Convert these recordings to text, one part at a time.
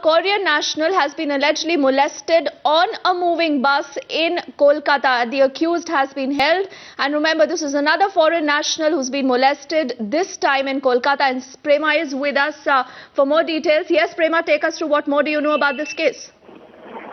Korean national has been allegedly molested on a moving bus in Kolkata. The accused has been held. And remember, this is another foreign national who's been molested, this time in Kolkata. And Prema is with us for more details. Yes, Prema, take us through what more do you know about this case?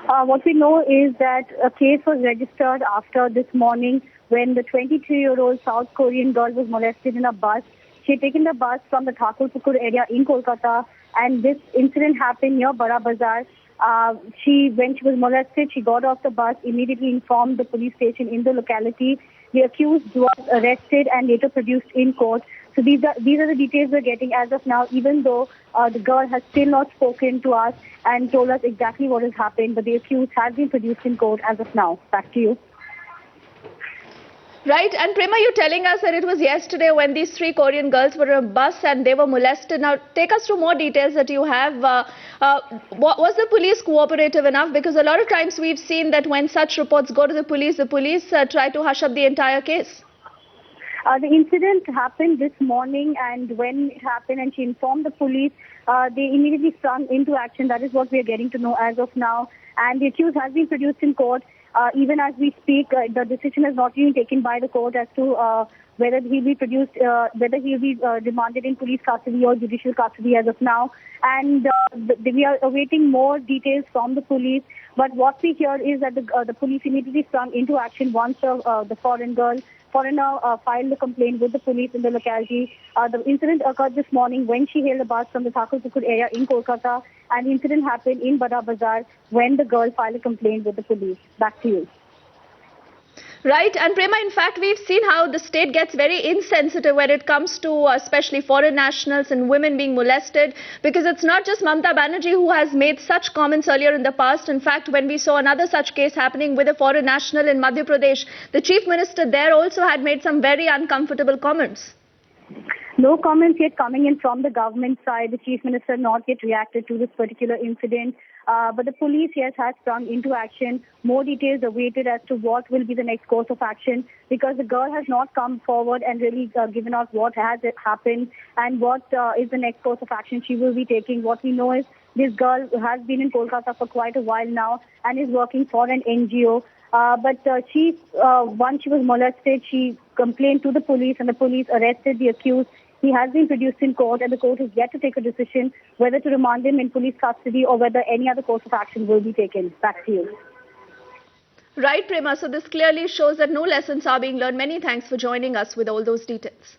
What we know is that a case was registered after this morning when the 22-year-old South Korean girl was molested in a bus. She had taken the bus from the Thakurpukur area in Kolkata, and this incident happened near Bara Bazaar. When she was molested, she got off the bus, immediately informed the police station in the locality. The accused was arrested and later produced in court. So these are the details we're getting as of now, even though the girl has still not spoken to us and told us exactly what has happened, but the accused has been produced in court as of now. Back to you. Right, and Prema, you're telling us that it was yesterday when these three Korean girls were on a bus and they were molested. Now, take us through more details that you have. Was the police cooperative enough? Because a lot of times we've seen that when such reports go to the police try to hush up the entire case. The incident happened this morning, and when it happened and she informed the police, they immediately sprung into action. That is what we are getting to know as of now. And the accused has been produced in court. Even as we speak, the decision has not been taken by the court as to whether he'll be produced, whether he'll be remanded in police custody or judicial custody as of now. And we are awaiting more details from the police. But what we hear is that the police immediately sprung into action once the foreigner filed a complaint with the police in the locality. The incident occurred this morning when she hailed a bus from the Thakurpukur area in Kolkata, and the incident happened in Bara Bazaar when the girl filed a complaint with the police. Back to you. Right, and Prema, in fact, we've seen how the state gets very insensitive when it comes to especially foreign nationals and women being molested, because it's not just Mamata Banerjee who has made such comments earlier in the past. In fact, when we saw another such case happening with a foreign national in Madhya Pradesh, the chief minister there also had made some very uncomfortable comments. No comments yet coming in from the government side. The chief minister not yet reacted to this particular incident. But the police, yes, has sprung into action. More details awaited as to what will be the next course of action, because the girl has not come forward and really given out what has happened and what is the next course of action she will be taking. What we know is this girl has been in Kolkata for quite a while now and is working for an NGO. But once she was molested, she complained to the police, and the police arrested the accused. He has been produced in court, and the court is yet to take a decision whether to remand him in police custody or whether any other course of action will be taken. Back to you. Right, Prema. So this clearly shows that no lessons are being learned. Many thanks for joining us with all those details.